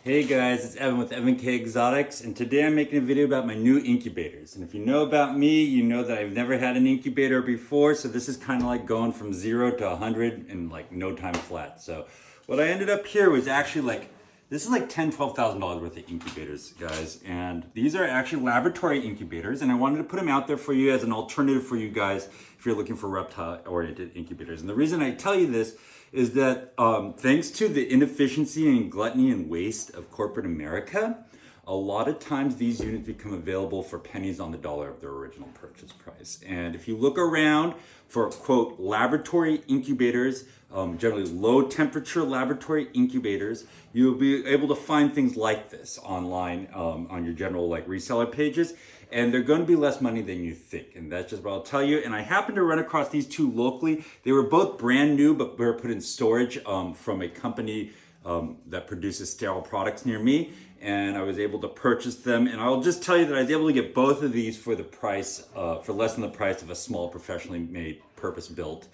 Hey guys, it's Evan with Evan K Exotics, and today I'm making a video about my new incubators. And if you know about me, you know that I've never had an incubator before, so this is kind of like going from 0 to 100 in like no time flat. So what I ended up here was actually this is like $10,000-$12,000 worth of incubators, guys. And these are actually laboratory incubators, and I wanted to put them out there for you as an alternative for you guys if you're looking for reptile-oriented incubators. And the reason I tell you this is that thanks to the inefficiency and gluttony and waste of corporate America, a lot of times these units become available for pennies on the dollar of their original purchase price. And if you look around for, quote, laboratory incubators, generally low temperature laboratory incubators, you'll be able to find things like this online on your general like reseller pages. And they're going to be less money than you think. And that's just what I'll tell you. And I happened to run across these two locally. They were both brand new, but were put in storage from a company that produces sterile products near me. And I was able to purchase them. And I'll just tell you that I was able to get both of these for the price, for less than the price of a small, professionally made, purpose-built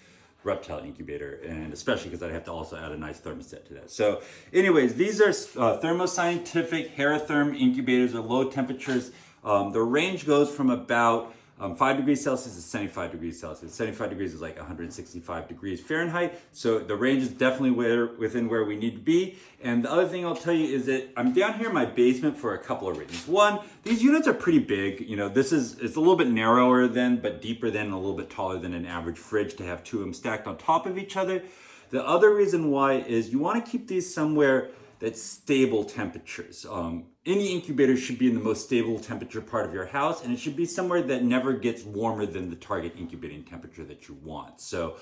reptile incubator, and especially because I'd have to also add a nice thermostat to that. So anyways, these are thermoscientific Heratherm incubators at low temperatures. The range goes from about 5 degrees Celsius to 75 degrees Celsius. 75 degrees is like 165 degrees Fahrenheit. So the range is definitely within where we need to be. And the other thing I'll tell you is that I'm down here in my basement for a couple of reasons. One, these units are pretty big. You know, it's a little bit narrower than, but deeper than, and a little bit taller than an average fridge to have two of them stacked on top of each other. The other reason why is you want to keep these somewhere that's stable temperatures. Any incubator should be in the most stable temperature part of your house, and it should be somewhere that never gets warmer than the target incubating temperature that you want. So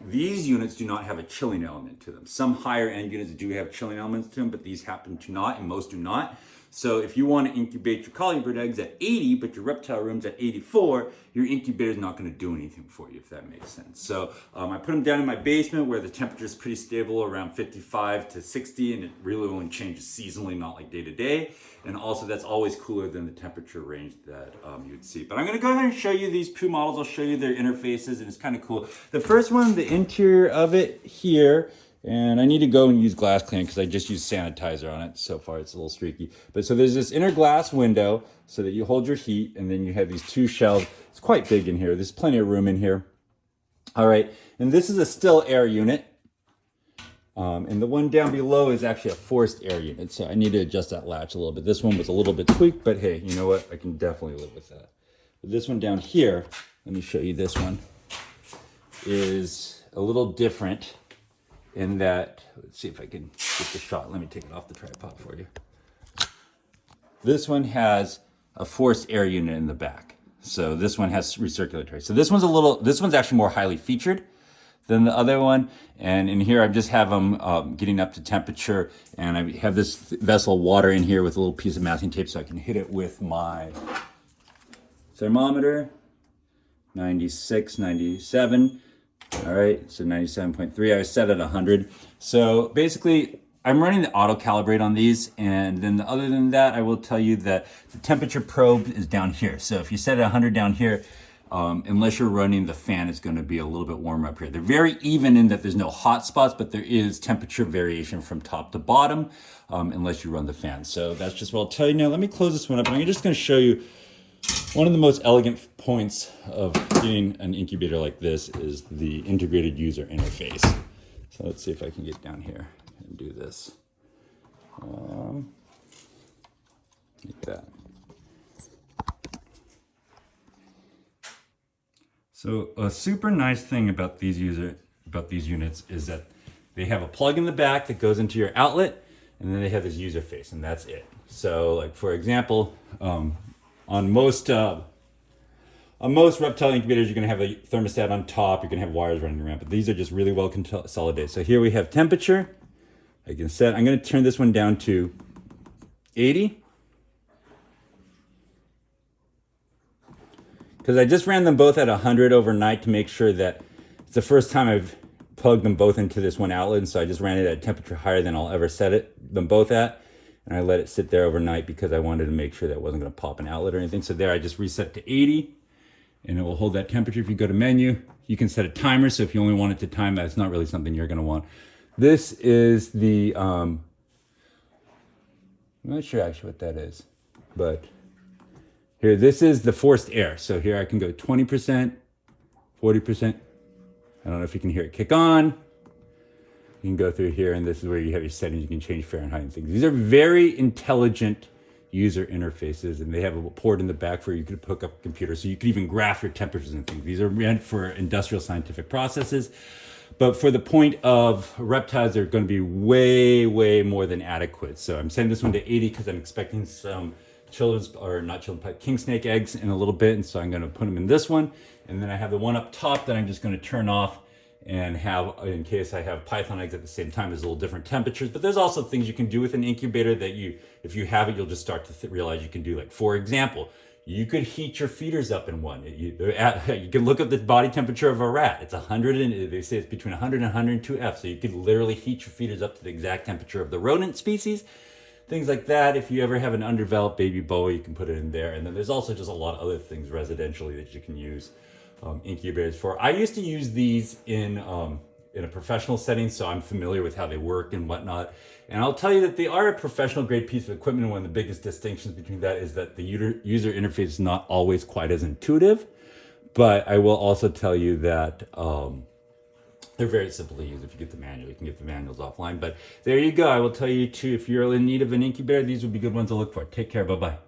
these units do not have a chilling element to them. Some higher end units do have chilling elements to them, but these happen to not, and most do not. So if you want to incubate your collie bird eggs at 80, but your reptile room's at 84, your incubator is not going to do anything for you, if that makes sense. So I put them down in my basement where the temperature is pretty stable, around 55 to 60, and it really only changes seasonally, not like day to day. And also that's always cooler than the temperature range that you'd see. But I'm going to go ahead and show you these two models. I'll show you their interfaces, and it's kind of cool. The first one, the interior of it here, and I need to go and use glass cleaner because I just used sanitizer on it. So far it's a little streaky. But so there's this inner glass window so that you hold your heat, and then you have these two shelves. It's quite big in here. There's plenty of room in here. All right, and this is a still air unit. And the one down below is actually a forced air unit. So I need to adjust that latch a little bit. This one was a little bit tweaked, but hey, you know what? I can definitely live with that. But this one down here, let me show you this one, is a little different in that, let's see if I can get the shot. Let me take it off the tripod for you. This one has a forced air unit in the back. So this one has recirculatory. So this one's actually more highly featured than the other one. And in here, I just have them getting up to temperature. And I have this vessel of water in here with a little piece of masking tape so I can hit it with my thermometer, 96, 97. All right, so 97.3, I was set at 100. So basically, I'm running the auto calibrate on these. And then other than that, I will tell you that the temperature probe is down here. So if you set it at 100 down here, unless you're running the fan, it's going to be a little bit warmer up here. They're very even in that there's no hot spots, but there is temperature variation from top to bottom, unless you run the fan. So that's just what I'll tell you. Now, let me close this one up. And I'm just going to show you one of the most elegant points of getting an incubator like this is the integrated user interface. So let's see if I can get down here and do this. Like that. So a super nice thing about these units is that they have a plug in the back that goes into your outlet, and then they have this user face, and that's it. So like for example, on most reptile incubators, you're going to have a thermostat on top. You're going to have wires running around, but these are just really well consolidated. So here we have temperature. I can set. I'm going to turn this one down to 80. Because I just ran them both at 100 overnight to make sure that it's the first time I've plugged them both into this one outlet. And so I just ran it at a temperature higher than I'll ever set them both at. And I let it sit there overnight because I wanted to make sure that it wasn't going to pop an outlet or anything. So there I just reset to 80, and it will hold that temperature. If you go to menu, you can set a timer. So if you only want it to time that, it's not really something you're going to want. This is the I'm not sure actually what that is, but here, this is the forced air. So here I can go 20%, 40%. I don't know if you can hear it kick on. You can go through here, and this is where you have your settings. You can change Fahrenheit and things. These are very intelligent user interfaces, and they have a port in the back where you could hook up a computer, so you could even graph your temperatures and things. These are meant for industrial scientific processes, but for the point of reptiles, they're going to be way, way more than adequate. So I'm setting this one to 80 because I'm expecting some king snake eggs in a little bit, and so I'm going to put them in this one. And then I have the one up top that I'm just going to turn off and have, in case I have python eggs at the same time. There's a little different temperatures, but there's also things you can do with an incubator that if you have it, you'll just start to realize you can do. Like, for example, you could heat your feeders up in one. You can look up the body temperature of a rat. It's 100, and they say it's between 100 and 102 F. So you could literally heat your feeders up to the exact temperature of the rodent species. Things like that. If you ever have an undeveloped baby boa, you can put it in there. And then there's also just a lot of other things residentially that you can use incubators for. I used to use these in a professional setting, so I'm familiar with how they work and whatnot. And I'll tell you that they are a professional grade piece of equipment. And one of the biggest distinctions between that is that the user interface is not always quite as intuitive. But I will also tell you that they're very simple to use. If you get the manual, you can get the manuals offline. But there you go. I will tell you too, if you're in need of an incubator, these would be good ones to look for. Take care. Bye-bye.